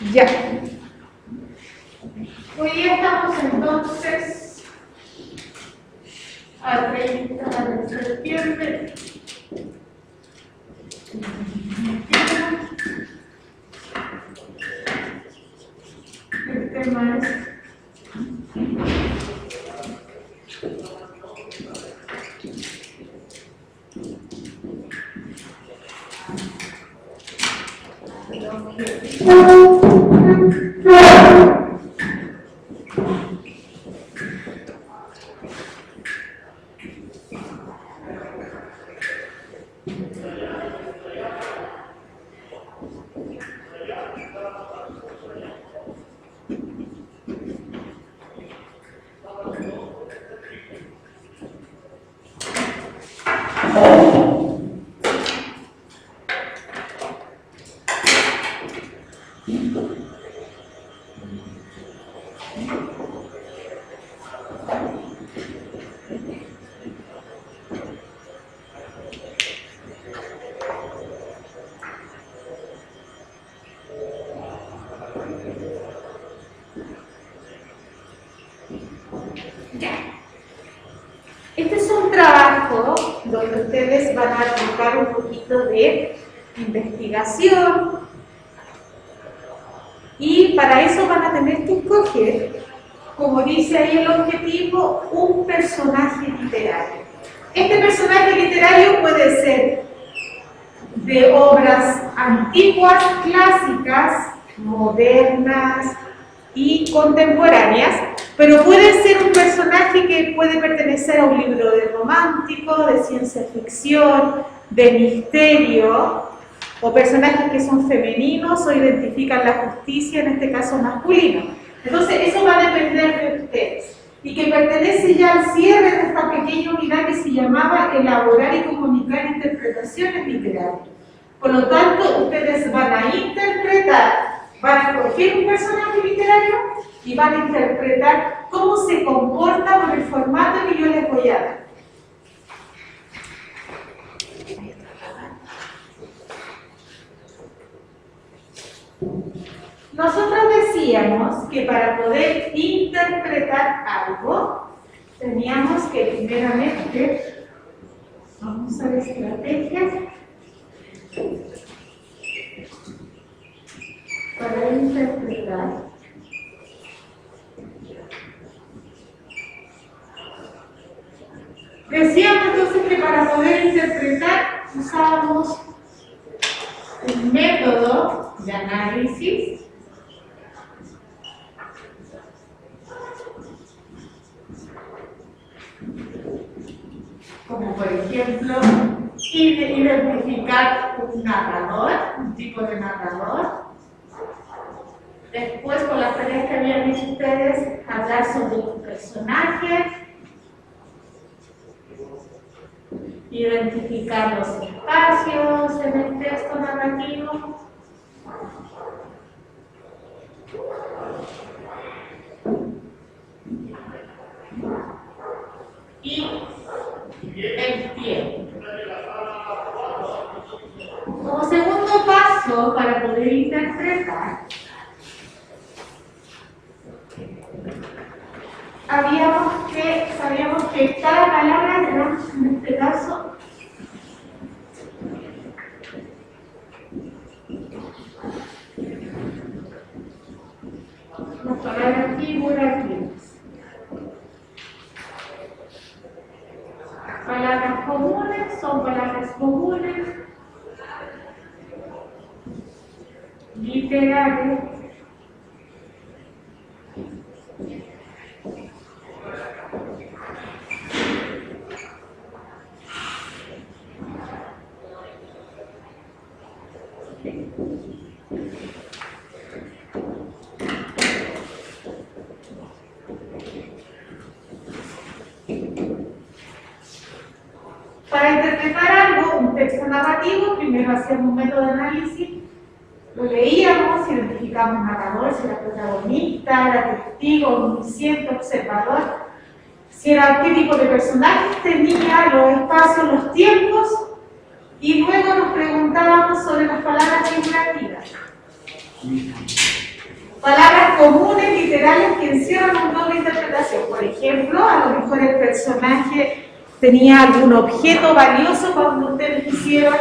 Ya. Hoy día estamos entonces a 30 de septiembre. El tema es este es un trabajo donde ustedes van a aplicar un poquito de investigación y para eso van a tener que escoger, como dice ahí el objetivo, un personaje literario. Este personaje literario puede ser de obras antiguas, clásicas, modernas y contemporáneas, pero puede ser un personaje que puede pertenecer a un libro de romántico, de ciencia ficción, de misterio, o personajes que son femeninos o identifican la justicia, en este caso masculino. Entonces, eso va a depender de ustedes. Y que pertenece ya al cierre de esta pequeña unidad que se llamaba Elaborar y comunicar interpretaciones literarias. Por lo tanto, ustedes van a interpretar, van a escoger un personaje literario y van a interpretar cómo se comporta con el formato que yo les voy a dar. Nosotros decíamos que para poder interpretar algo, teníamos que primeramente, vamos a ver estrategias para interpretar. Decíamos entonces que para poder interpretar usábamos un método de análisis como por ejemplo identificar un narrador, un tipo de narrador. Después, con las tareas que habían hecho ustedes, hablar sobre un personaje, identificar los espacios en el texto narrativo, y el tiempo. Como segundo paso para poder interpretar, sabíamos que cada palabra, tenemos en este caso, las palabras figurativas. Palabras comunes son palabras comunes, literarias, para interpretar algo, un texto narrativo, primero hacíamos un método de análisis, lo leíamos, identificamos narrador, si era protagonista, era testigo, omnisciente, observador, si era qué tipo de personajes tenía, los espacios, los tiempos, y luego nos preguntábamos sobre las palabras figurativas. Palabras comunes, literales, que encierran una doble interpretación. Por ejemplo, a lo mejor el personaje tenía algún objeto valioso cuando ustedes quisieron,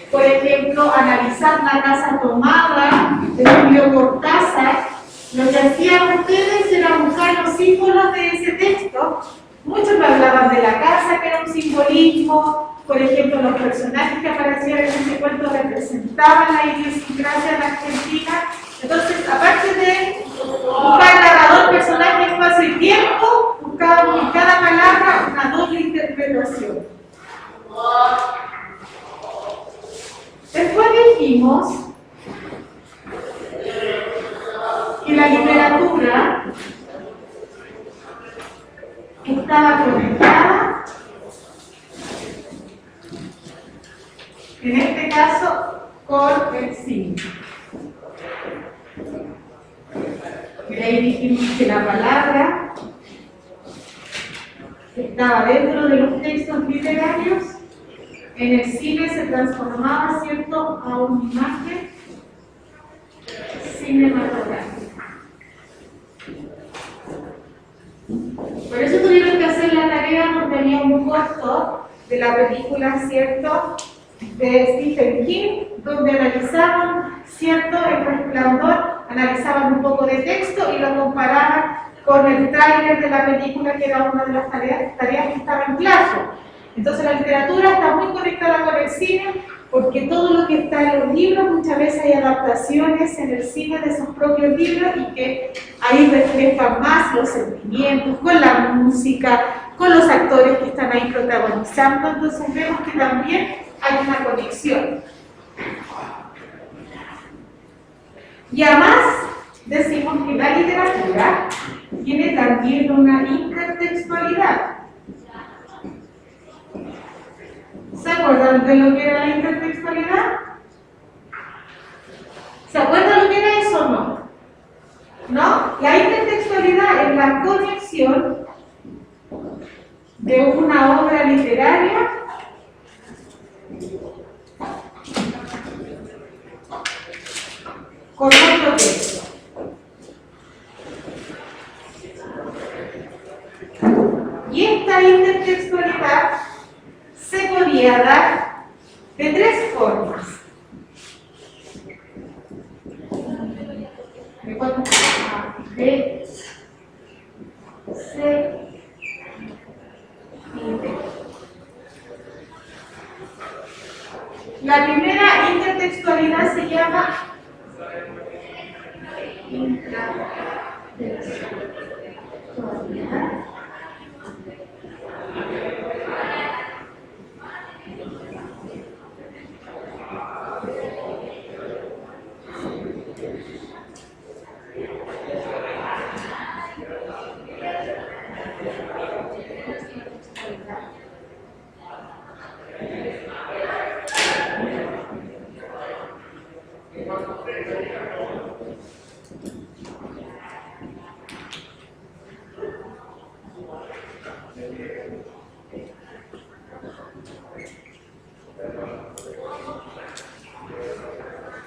por ejemplo, analizar la casa tomada de Julio Cortázar. Lo que hacían ustedes era buscar los símbolos de ese texto. Muchos me hablaban de la casa, que era un simbolismo. Por ejemplo, los personajes que aparecían en ese cuento representaban la idiosincrasia de la Argentina. Entonces, aparte de buscar narrador, personaje, espacio y tiempo, buscábamos en cada palabra una doble interpretación. Después dijimos que la literatura estaba conectada, en este caso, con el cine. Y ahí dijimos que la palabra estaba dentro de los textos literarios, en el cine se transformaba, ¿cierto?, a una imagen cinematográfica. Por eso tuvieron que hacer la tarea porque había un corto de la película, ¿cierto?, de Stephen King, donde analizaban, ¿cierto?, El Resplandor, analizaban un poco de texto y lo comparaban con el tráiler de la película, que era una de las tareas que estaba en clase. Entonces la literatura está muy conectada con el cine, porque todo lo que está en los libros, muchas veces hay adaptaciones en el cine de esos propios libros y que ahí reflejan más los sentimientos, con la música, con los actores que están ahí protagonizando. Entonces vemos que también hay una conexión. Y además decimos que la literatura tiene también una intertextualidad. ¿Se acuerdan de lo que era la intertextualidad? ¿Se acuerdan lo que era eso o no? ¿No? La intertextualidad es la conexión de una obra literaria con otro texto. Y esta intertextualidad se podía dar de tres formas. A, B, C y D. La primera intertextualidad se llama intratextualidad.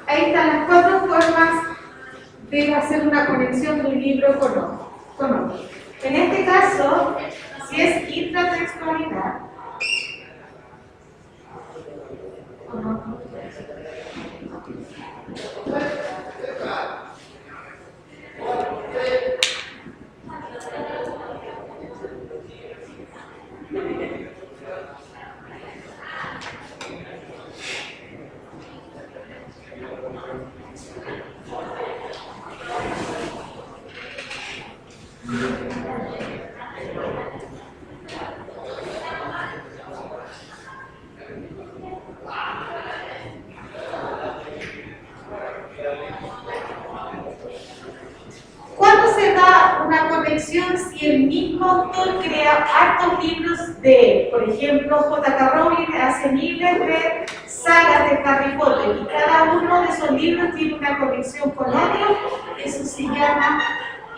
Ahí están las cuatro formas de hacer una conexión de un libro con otro. En este caso, si es intratextualidad, ¿cuándo se da una conexión si el mismo autor crea hartos libros de, por ejemplo, J.K. Rowling hace miles de sagas de Harry Potter y cada uno de esos libros tiene una conexión con otro? Eso se llama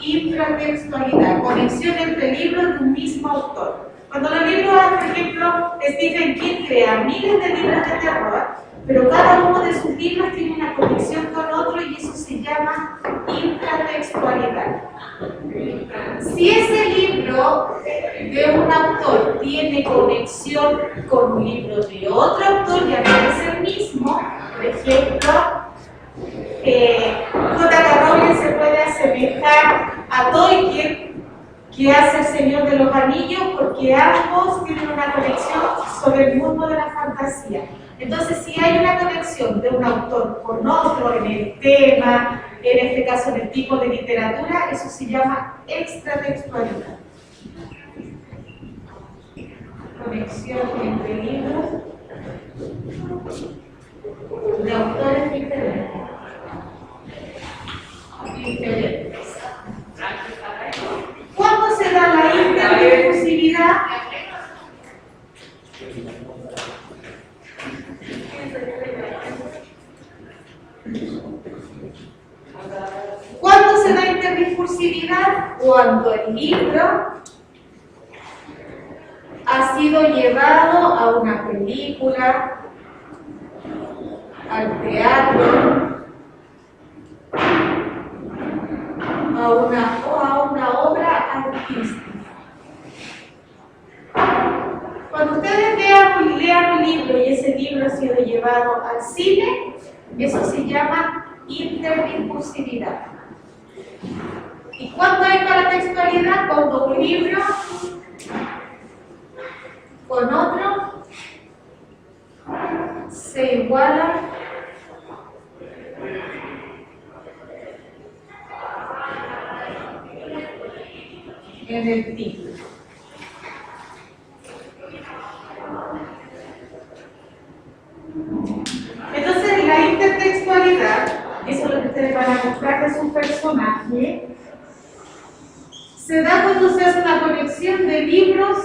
intratextualidad, conexión entre libros de un mismo autor. Cuando los libros, por ejemplo, Stephen King crea miles de libros de terror, pero cada uno de sus libros tiene una conexión con otro y eso se llama intratextualidad. Si ese libro de un autor tiene conexión con un libro de otro autor, ya no es el mismo, por ejemplo, J.K. Rowling se puede asemejar a Tolkien, que hace El Señor de los Anillos, porque ambos tienen una conexión sobre el mundo de la fantasía. Entonces, si hay una conexión de un autor con otro en el tema, en este caso en el tipo de literatura, eso se llama extratextualidad. Conexión entre libros de autores diferentes. ¿Cuándo se da la interdifusividad? ¿Cuándo se da interdiscursividad? Cuando el libro ha sido llevado a una película, al teatro, a una obra artística. Cuando ustedes lean un libro y ese libro ha sido llevado al cine, eso se llama interdiscursividad. ¿Y cuándo hay paratextualidad? Cuando un libro con otro se iguala en el título. Entonces, la intertextualidad, eso es lo que ustedes van a mostrar de su personaje, se da cuando se hace una conexión de libros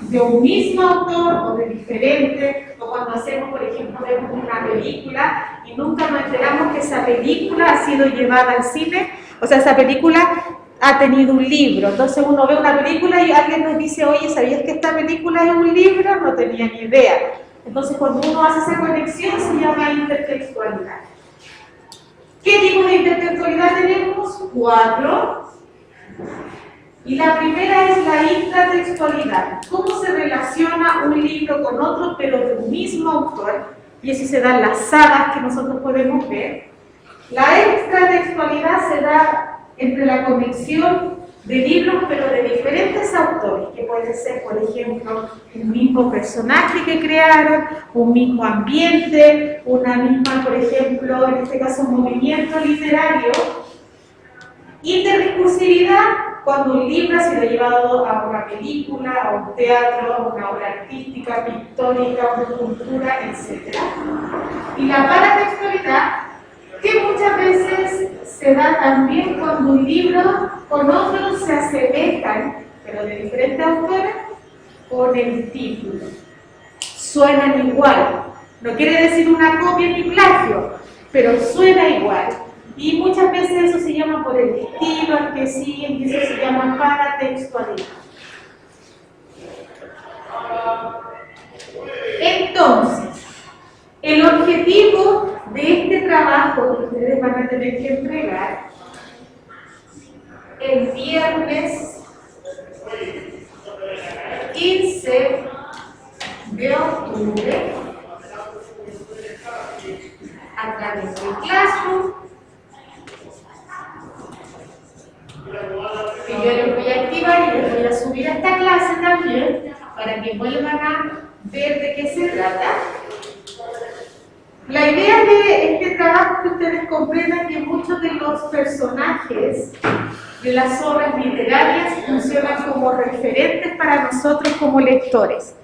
de un mismo autor o de diferentes, o cuando hacemos, por ejemplo, vemos una película y nunca nos enteramos que esa película ha sido llevada al cine, o sea, esa película ha tenido un libro. Entonces uno ve una película y alguien nos dice, oye, ¿sabías que esta película es un libro? No tenía ni idea. Entonces cuando uno hace esa conexión se llama intertextualidad. ¿Qué tipo de intertextualidad tenemos? 4. Y la primera es la intratextualidad. ¿Cómo se relaciona un libro con otro, pero de un mismo autor? Y así se dan las sagas que nosotros podemos ver. La extratextualidad se da entre la conexión de libros, pero de diferentes autores, que puede ser, por ejemplo, un mismo personaje que crearon, un mismo ambiente, una misma, por ejemplo, en este caso, un movimiento literario. Interdiscursividad, cuando un libro ha sido llevado a una película, a un teatro, a una obra artística, pictórica, una escultura, etc. Y la paratextualidad, que muchas veces se da también cuando un libro con otros se asemejan, pero de diferentes autores, con el título. Suenan igual. No quiere decir una copia ni plagio, pero suena igual. Y muchas veces eso se llama por el estilo al que siguen, y eso se llama paratextualidad. Entonces, el objetivo de este trabajo que ustedes van a tener que entregar el viernes 15 de octubre a través del Classroom, que yo les voy a activar y les voy a subir a esta clase también para que vuelvan a ver de qué se trata. La idea de este trabajo es que ustedes comprendan que muchos de los personajes de las obras literarias funcionan como referentes para nosotros como lectores.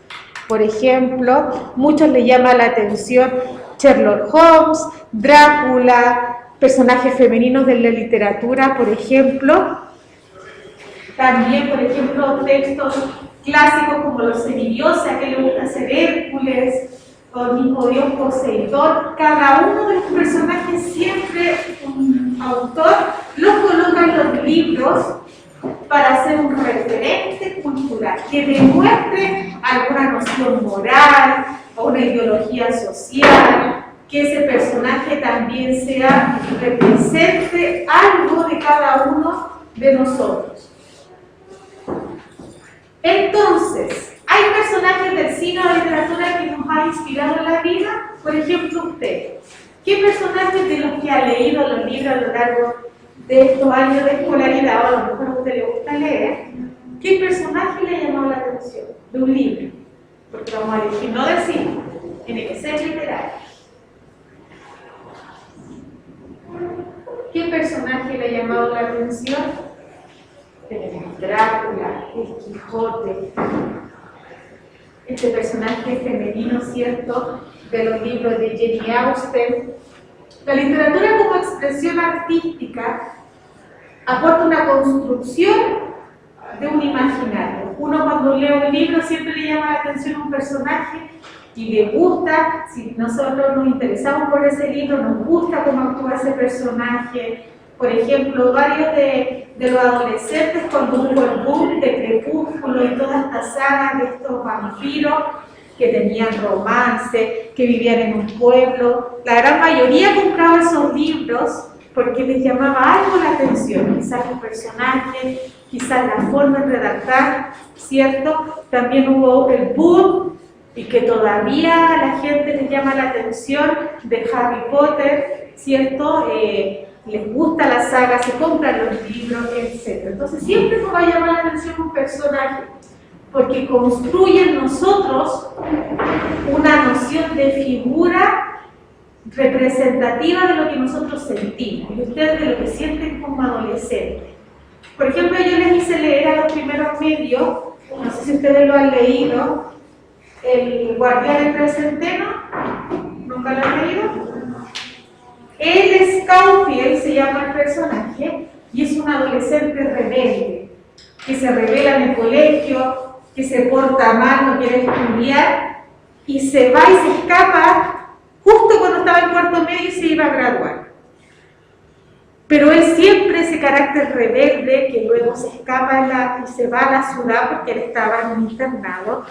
Por ejemplo, muchos les llama la atención Sherlock Holmes, Drácula, personajes femeninos de la literatura, por ejemplo. También, por ejemplo, textos clásicos como los semidioses, a que le gusta ser Hércules, o el mismo Dios Poseidón. Cada uno de los personajes, siempre un autor los coloca en los libros para ser un referente cultural que demuestre alguna noción moral o una ideología social, que ese personaje también represente algo de cada uno de nosotros. Entonces, hay personajes del cine o de la literatura que nos han inspirado en la vida. Por ejemplo, usted. ¿Qué personajes de los que ha leído los libros a lo largo de estos años de escolaridad, o a lo mejor a usted le gusta leer, qué personaje le ha llamado la atención de un libro? Porque vamos a elegir no de cine, tiene que ser literario. ¿Qué personaje le ha llamado la atención? Tenemos Drácula, el Quijote, este personaje femenino, ¿cierto?, de los libros de Jane Austen. La literatura como expresión artística aporta una construcción de un imaginario. Uno cuando lee un libro siempre le llama la atención un personaje y le gusta, si nosotros nos interesamos por ese libro, nos gusta cómo actúa ese personaje. Por ejemplo, varios de los adolescentes cuando hubo el boom de Crepúsculo y toda esta saga de estos vampiros que tenían romance, que vivían en un pueblo, la gran mayoría compraba esos libros porque les llamaba algo la atención, quizás el personaje, quizás la forma de redactar, ¿cierto? También hubo el boom, y que todavía a la gente les llama la atención, de Harry Potter, ¿cierto? Les gusta la saga, se compran los libros, etc. Entonces siempre nos va a llamar la atención un personaje, porque construye en nosotros una noción de figura representativa de lo que nosotros sentimos, y ustedes de lo que sienten como adolescentes. Por ejemplo, yo les hice leer a los primeros medios, no sé si ustedes lo han leído, El guardián entre el centeno, ¿nunca lo han leído? Él Scofield se llama el personaje, y es un adolescente rebelde, que se rebela en el colegio, que se porta mal, no quiere estudiar, y se va y se escapa justo cuando estaba en cuarto medio y se iba a graduar. Pero él siempre, ese carácter rebelde, que luego se escapa y se va a la ciudad porque él estaba en un internado,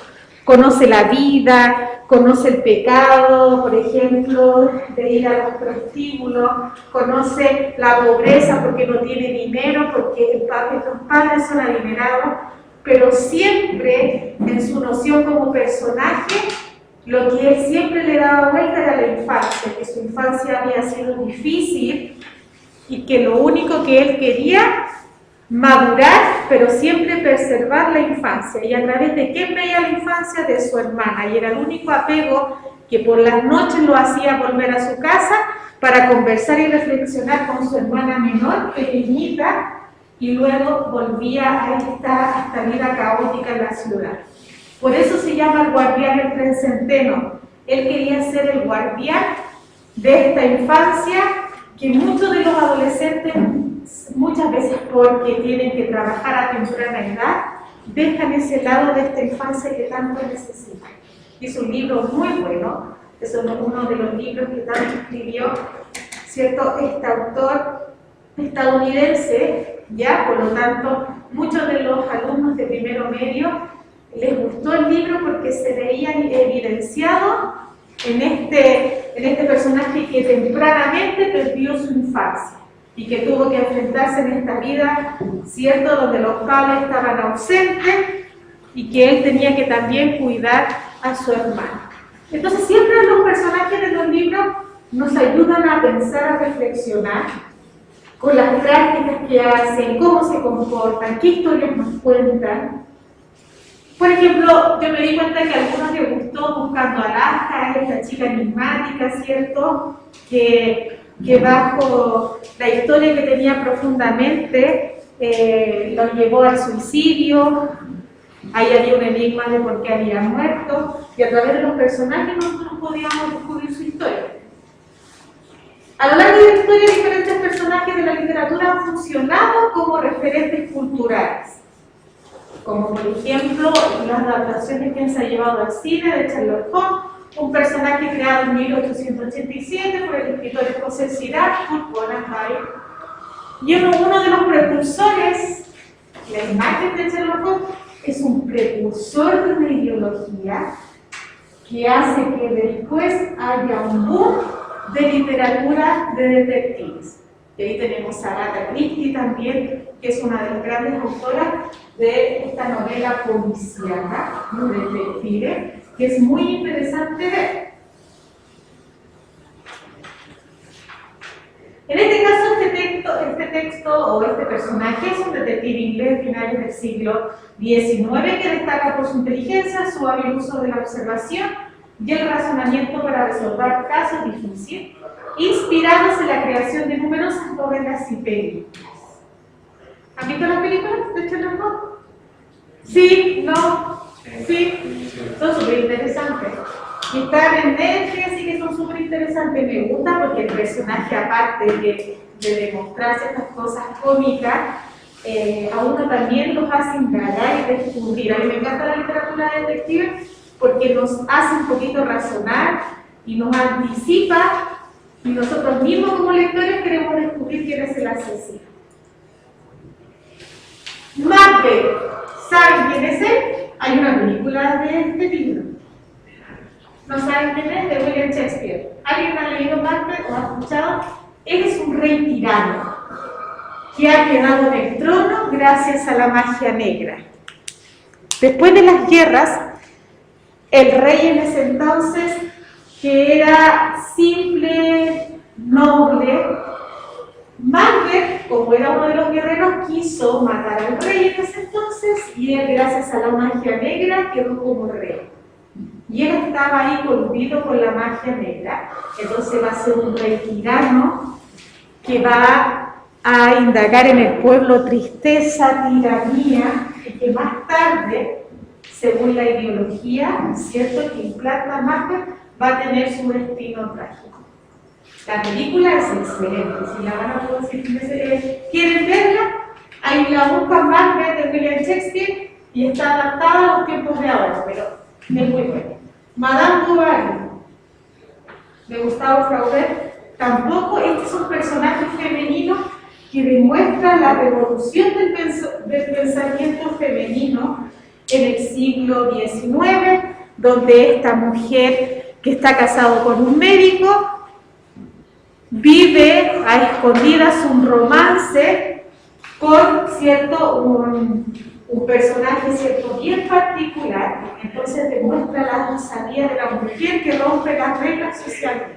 conoce la vida, conoce el pecado, por ejemplo, de ir a los prostíbulos, conoce la pobreza porque no tiene dinero, porque los padres son adinerados, pero siempre en su noción como personaje, lo que él siempre le daba vuelta era la infancia, que su infancia había sido difícil y que lo único que él quería, madurar, pero siempre preservar la infancia. ¿Y a través de quién veía la infancia? De su hermana, y era el único apego que por las noches lo hacía volver a su casa para conversar y reflexionar con su hermana menor, pequeñita, y luego volvía a esta vida caótica en la ciudad. Por eso se llama el guardián entre el centeno. Él quería ser el guardián de esta infancia que muchos de los adolescentes, muchas veces porque tienen que trabajar a temprana edad, dejan ese lado de esta infancia que tanto necesitan. Es un libro muy bueno, es uno de los libros que tanto escribió, ¿cierto?, este autor estadounidense, ya, por lo tanto, muchos de los alumnos de primero medio les gustó el libro porque se veían evidenciados en este personaje que tempranamente perdió su infancia y que tuvo que enfrentarse en esta vida, ¿cierto?, donde los padres estaban ausentes y que él tenía que también cuidar a su hermano. Entonces siempre los personajes de los libros nos ayudan a pensar, a reflexionar con las prácticas que hacen, cómo se comportan, qué historias nos cuentan. Por ejemplo, yo me di cuenta que a algunos les gustó Buscando a Alaska, esta chica enigmática, ¿cierto?, que bajo la historia que tenía profundamente lo llevó al suicidio. Ahí había un enigma de por qué había muerto, y a través de los personajes nosotros podíamos descubrir su historia. A lo largo de la historia, diferentes personajes de la literatura han funcionado como referentes culturales, como por ejemplo las adaptaciones que se han llevado al cine de Sherlock Holmes, un personaje creado en 1887 por el escritor escocés Sir Arthur Conan Doyle, y uno de los precursores, la imagen de Sherlock Holmes es un precursor de una ideología que hace que después haya un boom de literatura de detectives. Y ahí tenemos a Agatha Christie también, que es una de las grandes autoras de esta novela policíaca, detective, que es muy interesante ver. En este caso, este texto o este personaje es un detective inglés de finales del siglo XIX que destaca por su inteligencia, su hábil uso de la observación y el razonamiento para resolver casos difíciles, inspirados en la creación de numerosas novelas y películas. ¿Han visto las películas de Sherlock Holmes? Sí, no, sí, son súper interesantes. Y están en Netflix, así que son súper interesantes. Me gusta porque el personaje, aparte de demostrar ciertas cosas cómicas, a uno también los hace indagar y descubrir. A mí me encanta la literatura detective porque nos hace un poquito razonar y nos anticipa, y nosotros mismos como lectores queremos descubrir quién es el asesino. Macbeth, ¿saben quién es él? Hay una película de este libro. ¿No saben quién es? De William Shakespeare. ¿Alguien ha leído Macbeth o ha escuchado? Él es un rey tirano que ha quedado en el trono gracias a la magia negra. Después de las guerras, el rey en ese entonces, que era simple, noble, Macbeth, como era uno de los guerreros, quiso matar al rey en ese entonces y él, gracias a la magia negra, quedó como rey. Y él estaba ahí coludido con la magia negra, entonces va a ser un rey tirano que va a indagar en el pueblo tristeza, tiranía, y que más tarde, según la ideología, ¿cierto?, que implanta Macbeth, va a tener su destino trágico. La película es excelente, si la van a poder, si quieren verla, ahí la buscan Macbeth de William Shakespeare y está adaptada a los tiempos de ahora, pero es muy buena. Madame Bovary, de Gustave Flaubert, tampoco. Este es un personaje femenino que demuestra la revolución del pensamiento femenino en el siglo XIX, donde esta mujer que está casada con un médico vive a escondidas un romance con un personaje bien particular. Entonces demuestra la osadía de la mujer que rompe las reglas sociales.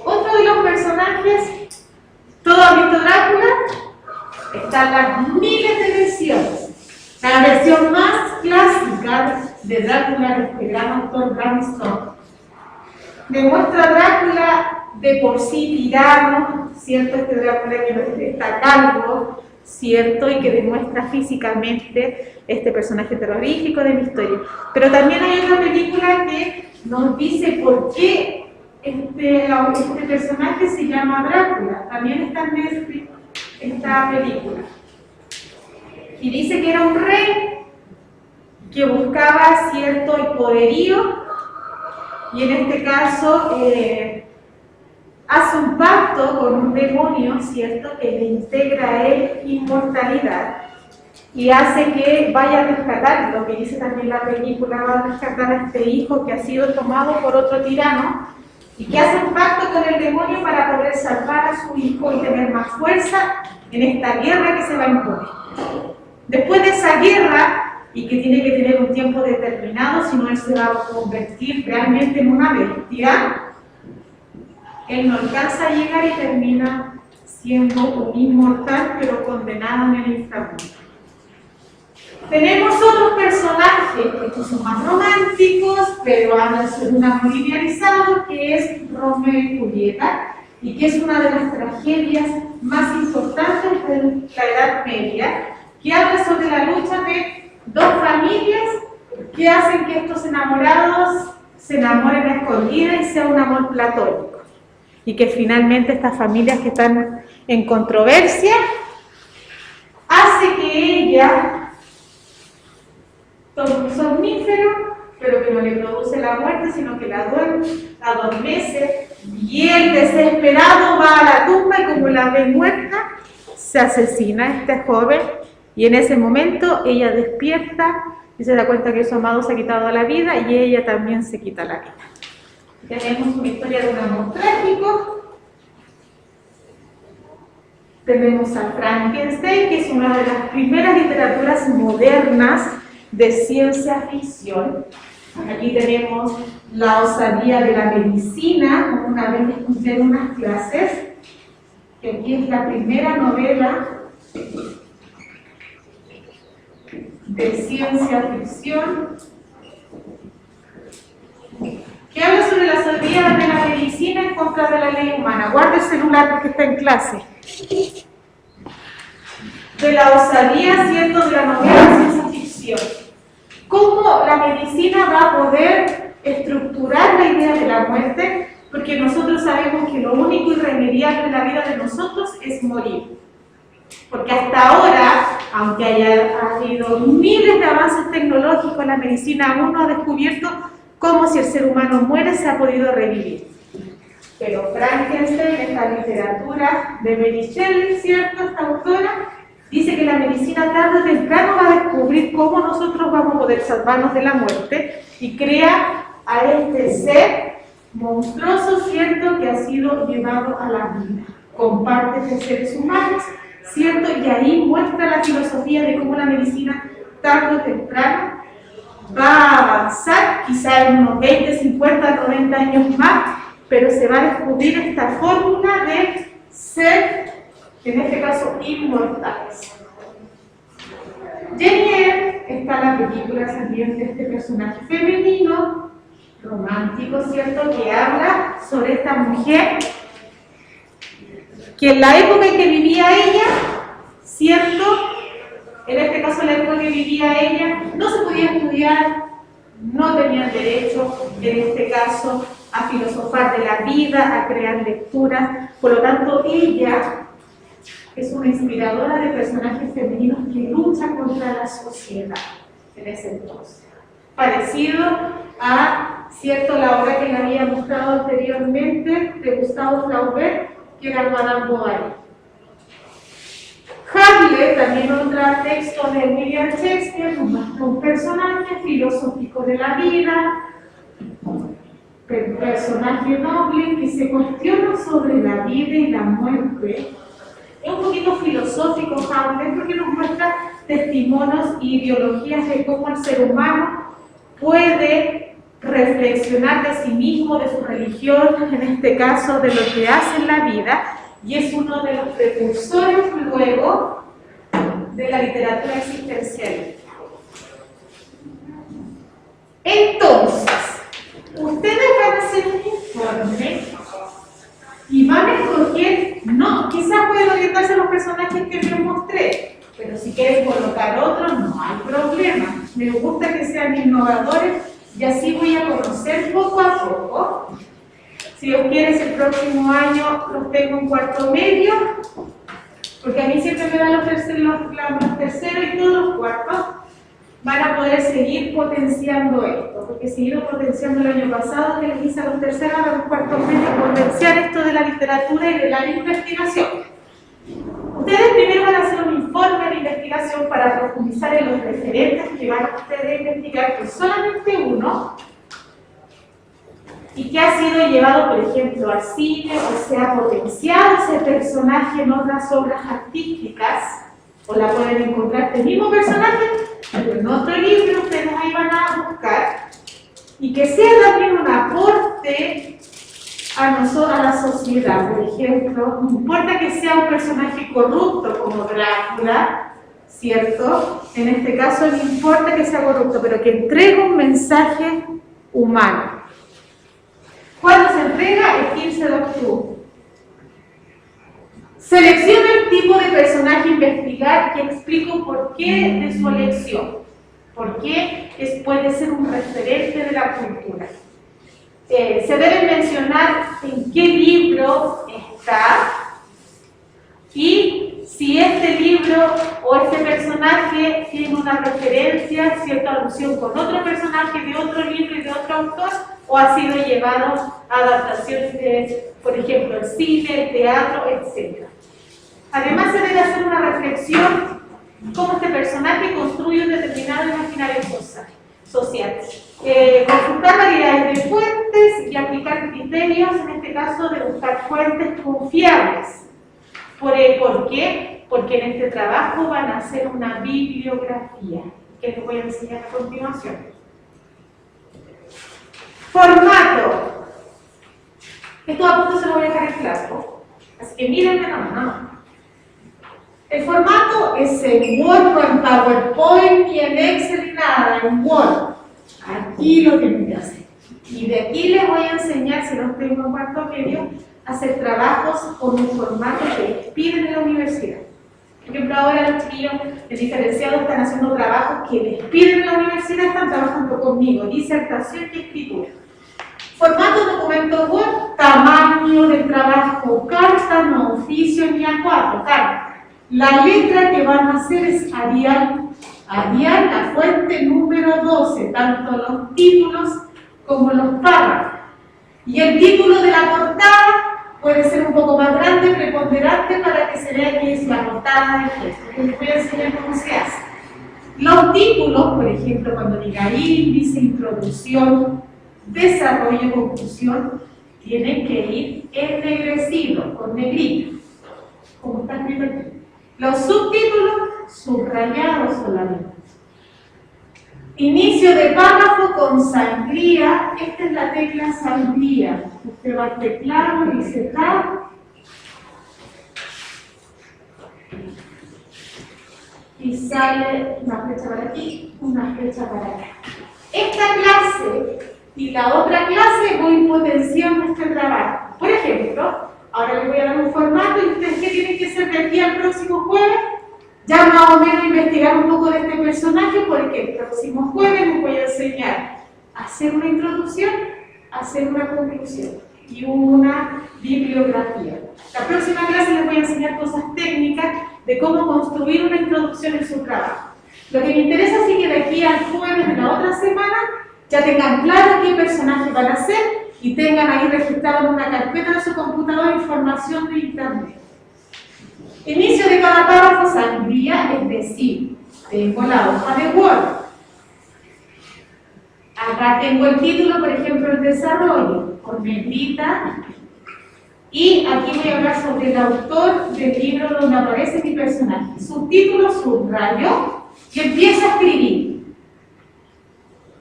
Otro de los personajes, ¿todos han visto Drácula? Están las miles de versiones. La versión más clásica de Drácula es el gran autor Bram Stoker. Demuestra a Drácula de por sí tirano, ¿cierto? Este Drácula que está calvo, ¿cierto? Y que demuestra físicamente este personaje terrorífico de mi historia. Pero también hay otra película que nos dice por qué este personaje se llama Drácula. También está en Netflix esta película. Y dice que era un rey que buscaba cierto poderío, y en este caso hace un pacto con un demonio, ¿cierto?, que le integra a él inmortalidad y hace que vaya a rescatar, lo que dice también la película, va a rescatar a este hijo que ha sido tomado por otro tirano y que hace un pacto con el demonio para poder salvar a su hijo y tener más fuerza en esta guerra que se va a imponer. Después de esa guerra, y que tiene que tener un tiempo determinado, si no él se va a convertir realmente en una bestia, él no alcanza a llegar y termina siendo un inmortal, pero condenado en el inframundo. Tenemos otros personajes que son más románticos, pero hablan sobre un amor idealizado, que es Romeo y Julieta, y que es una de las tragedias más importantes de la Edad Media, que habla sobre la lucha de dos familias que hacen que estos enamorados se enamoren a escondidas y sea un amor platónico. Y que finalmente estas familias que están en controversia hace que ella tome un somnífero, pero que no le produce la muerte, sino que la adormece, y él desesperado va a la tumba y como la ve muerta, se asesina a este joven. Y en ese momento ella despierta y se da cuenta que su amado se ha quitado la vida y ella también se quita la vida. Tenemos una historia de un amor trágico Tenemos a Frankenstein, que es una de las primeras literaturas modernas de ciencia ficción. Aquí tenemos La osadía de la medicina, como una vez les escuché en unas clases, que aquí es la primera novela de ciencia ficción que habla sobre la osadía de la medicina en contra de la ley humana. Guarda el celular porque está en clase. De la osadía, ¿cierto?, de la novela de ciencia ficción. ¿Cómo la medicina va a poder estructurar la idea de la muerte? Porque nosotros sabemos que lo único irremediable en la vida de nosotros es morir. Porque hasta ahora, aunque haya habido miles de avances tecnológicos, la medicina aún no ha descubierto cómo, si el ser humano muere, se ha podido revivir. Pero Frankenstein, esta literatura de Mary Shelley, ¿cierto?, esta autora, dice que la medicina tarde o temprano va a descubrir cómo nosotros vamos a poder salvarnos de la muerte y crea a este ser monstruoso, ¿cierto?, que ha sido llevado a la vida con partes de seres humanos, ¿cierto? Y ahí muestra la filosofía de cómo la medicina tarde o temprano va a avanzar, quizá en unos 20, 50, 90 años más, pero se va a descubrir esta fórmula de ser, en este caso, inmortales. Jenny Eyre, está la película también de este personaje femenino, romántico, ¿cierto?, que habla sobre esta mujer que en la época en que vivía ella, ¿cierto?, en este caso la época en que vivía ella, no se podía estudiar, no tenían derecho, en este caso, a filosofar de la vida, a crear lecturas. Por lo tanto, ella es una inspiradora de personajes femeninos que luchan contra la sociedad en ese entonces. Parecido a, ¿cierto?, la obra que le había mostrado anteriormente de Gustave Flaubert, que era Madame Bovary. Hamlet, también otro texto de William Shakespeare, un personaje filosófico de la vida, un personaje noble que se cuestiona sobre la vida y la muerte. Es un poquito filosófico Hamlet porque nos muestra testimonios y ideologías de cómo el ser humano puede reflexionar de sí mismo, de su religión, en este caso de lo que hace en la vida, y es uno de los precursores luego de la literatura existencial. Entonces, ustedes van a hacer un informe y van a escoger, no, quizás pueden orientarse a los personajes que les mostré, pero si quieren colocar otros, no hay problema. Me gusta que sean innovadores y así voy a conocer poco a poco. Si Dios quiere, el próximo año los tengo en cuarto medio, porque a mí siempre me dan los terceros y todos los cuartos van a poder seguir potenciando esto, porque he seguido potenciando el año pasado, que les hice a los terceros, a los cuartos medios, potenciar esto de la literatura y de la investigación. Ustedes primero van a hacer un informe de investigación para profundizar en los referentes que van a ustedes investigar, que es solamente uno, y que ha sido llevado, por ejemplo, al cine, o se ha potenciado ese personaje en otras obras artísticas, o la pueden encontrar este mismo personaje, pero en otro libro ustedes ahí van a buscar, y que sea también un aporte a la sociedad. Por ejemplo, no importa que sea un personaje corrupto como Drácula, ¿cierto? En este caso no importa que sea corrupto, pero que entregue un mensaje humano. ¿Cuándo se entrega? El 15 de octubre. Selecciona el tipo de personaje a investigar y explico por qué de su elección. ¿Por qué puede ser un referente de la cultura? Se debe mencionar en qué libro está y si este libro o este personaje tiene una referencia, cierta alusión con otro personaje de otro libro y de otro autor, o ha sido llevado a adaptaciones de, por ejemplo, el cine, el teatro, etc. Además, se debe hacer una reflexión cómo este personaje construye un determinado imaginario social. Consultar variedades de fuentes y aplicar criterios, en este caso de buscar fuentes confiables. ¿Por qué? Porque en este trabajo van a hacer una bibliografía, que les voy a enseñar a continuación. Formato. Estos apuntes se los voy a dejar en claro, así que mírenme nomás. El formato es en Word, no en PowerPoint, ni en Excel, ni nada, en Word. Aquí lo tienen que hacer. Y de aquí les voy a enseñar, si los tengo en cuarto medio, a hacer trabajos con un formato que les piden en la universidad. Por ejemplo, ahora los chiquillos de diferenciados están haciendo trabajos que les piden en la universidad, están trabajando conmigo, disertación y escritura. Formato documento Word, tamaño del trabajo, carta, no oficio ni A4, carta. La letra que van a hacer es Arial. Arial, la fuente número 12, tanto los títulos como los párrafos. Y el título de la portada puede ser un poco más grande, preponderante, para que se vea que es la portada del texto. Les voy a enseñar cómo se hace. Los títulos, por ejemplo, cuando diga índice, introducción, desarrollo, conclusión, tienen que ir ennegrecidos, con negrita, como está escrito aquí. Los subtítulos, subrayados solamente. Inicio de párrafo con sangría. Esta es la tecla sangría. Usted va al teclado, dice tab. Y sale una flecha para aquí, una flecha para acá. Esta clase y la otra clase voy potenciando este trabajo. Por ejemplo, ahora les voy a dar un formato y ustedes qué tienen que hacer de aquí al próximo jueves. Ya más o menos investigar un poco de este personaje, porque el próximo jueves les voy a enseñar a hacer una introducción, a hacer una conclusión y una bibliografía. La próxima clase les voy a enseñar cosas técnicas de cómo construir una introducción en su trabajo. Lo que me interesa es que de aquí al jueves de la otra semana ya tengan claro qué personaje van a hacer y tengan ahí registrado en una carpeta de su computador información de internet. Inicio de cada párrafo sangría, es decir, tengo la hoja de Word. Acá tengo el título, por ejemplo, el desarrollo, con negrita. Y aquí voy a hablar sobre el autor del libro donde aparece mi personaje. Subtítulo, subrayo y empiezo a escribir.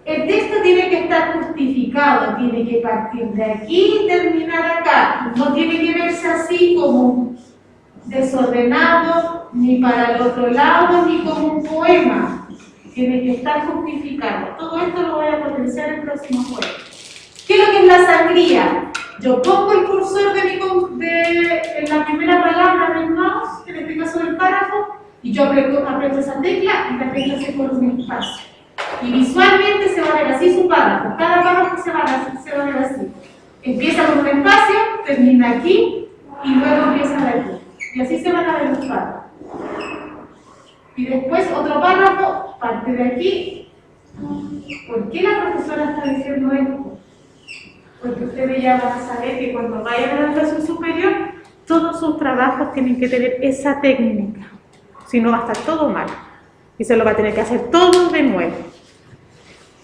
El texto tiene que estar justificado, tiene que partir de aquí y terminar acá. No tiene que verse así como desordenado, ni para el otro lado, ni como un poema. Tiene que estar justificado. Todo esto lo voy a potenciar el próximo jueves. ¿Qué es lo que es la sangría? Yo pongo el cursor en la primera palabra del mouse, que en este caso el párrafo, y yo aprieto esa tecla y la tecla se pone un espacio. Y visualmente se va a ver así su párrafo. Cada párrafo se va a ver así. Empieza con un espacio, termina aquí y luego empieza de aquí. Y así se van a ver los párrafos. Y después otro párrafo, parte de aquí. ¿Por qué la profesora está diciendo esto? Porque ustedes ya van a saber que cuando vayan a la educación superior, todos sus trabajos tienen que tener esa técnica. Si no, va a estar todo mal. Y se lo va a tener que hacer todo de nuevo.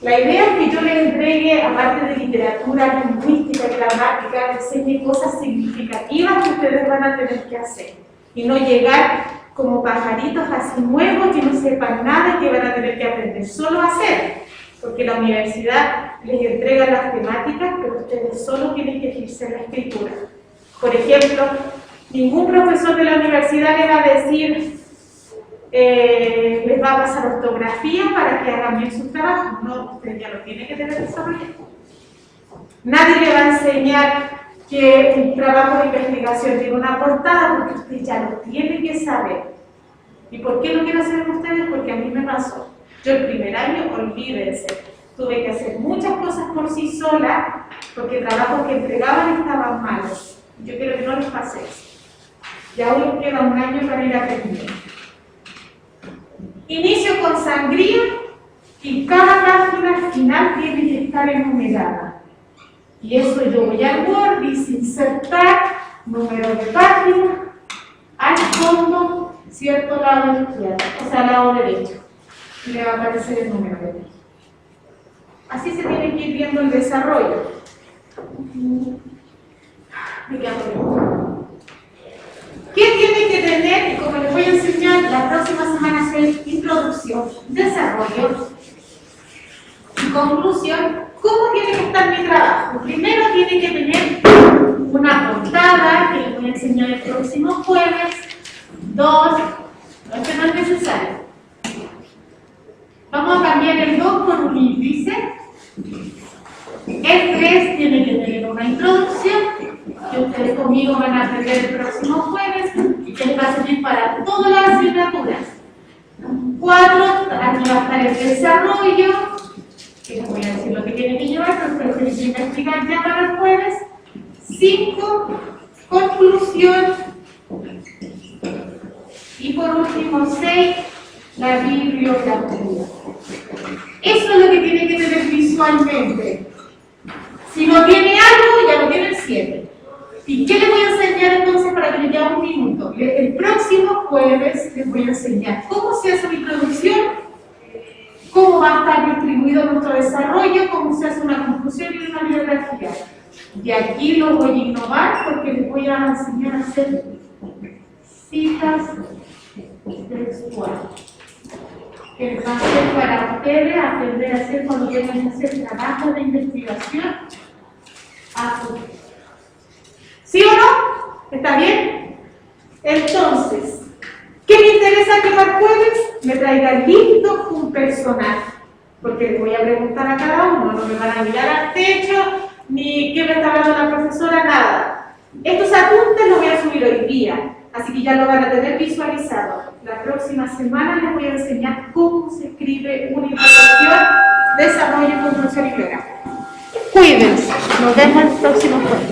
La idea es que yo les entregue, aparte de literatura, lingüística, gramática, les enseñe cosas significativas que ustedes van a tener que hacer. Y no llegar como pajaritos así nuevos que no sepan nada y que van a tener que aprender solo a hacer. Porque la universidad les entrega las temáticas, pero ustedes solo tienen que ejercer la escritura. Por ejemplo, ningún profesor de la universidad les va a decir, les va a pasar ortografía para que hagan bien su trabajo. No, usted ya lo tiene que tener desarrollado. Nadie le va a enseñar que un trabajo de investigación tiene una portada, porque usted ya lo tiene que saber. ¿Y por qué lo quiero hacer con ustedes? Porque a mí me pasó. Yo el primer año, olvídense, tuve que hacer muchas cosas por sí sola, porque trabajos que entregaban estaban malos. Yo quiero que no les pase eso. Y aún les queda un año para ir aprendiendo. Inicio con sangría y cada página al final tiene que estar enumerada. Y eso yo voy al Word, dice insertar, número de página, al fondo, cierto lado izquierdo, o sea, lado derecho. Y le va a aparecer el número de página. Así se tiene que ir viendo el desarrollo. Me queda por ahí. ¿Qué tiene como les voy a enseñar la próxima semana a hacer introducción, desarrollo y conclusión, ¿cómo tiene que estar mi trabajo? Primero tiene que tener una portada que les voy a enseñar el próximo jueves. 2, este no es necesario. Vamos a cambiar el 2 por un índice. El 3 tiene que tener una introducción que ustedes conmigo van a aprender el próximo jueves y que les va a servir para todas las asignaturas. 4, aquí va a estar el desarrollo, que les voy a decir lo que tienen que llevar, pero se les voy a explicar ya para el jueves. 5, conclusión. Y por último, 6, la bibliografía. Eso es lo que tiene que tener visualmente. Si no tiene algo, ya lo tiene el 7. ¿Y qué les voy a enseñar entonces para que les lleve un minuto? El próximo jueves les voy a enseñar cómo se hace una introducción, cómo va a estar distribuido nuestro desarrollo, cómo se hace una conclusión y una bibliografía. Y aquí lo voy a innovar porque les voy a enseñar a hacer citas textuales, que les va a ser para ustedes aprender a hacer cuando tengan que hacer trabajo de investigación a futuro. ¿Sí o no? ¿Está bien? Entonces, ¿qué me interesa que para el jueves me traiga listo un personaje? Porque les voy a preguntar a cada uno, no me van a mirar al techo, ni qué me está hablando la profesora, nada. Estos apuntes los voy a subir hoy día, así que ya lo van a tener visualizado. La próxima semana les voy a enseñar cómo se escribe una introducción, desarrollo, conclusión y bibliografía. Cuídense, nos vemos el próximo jueves.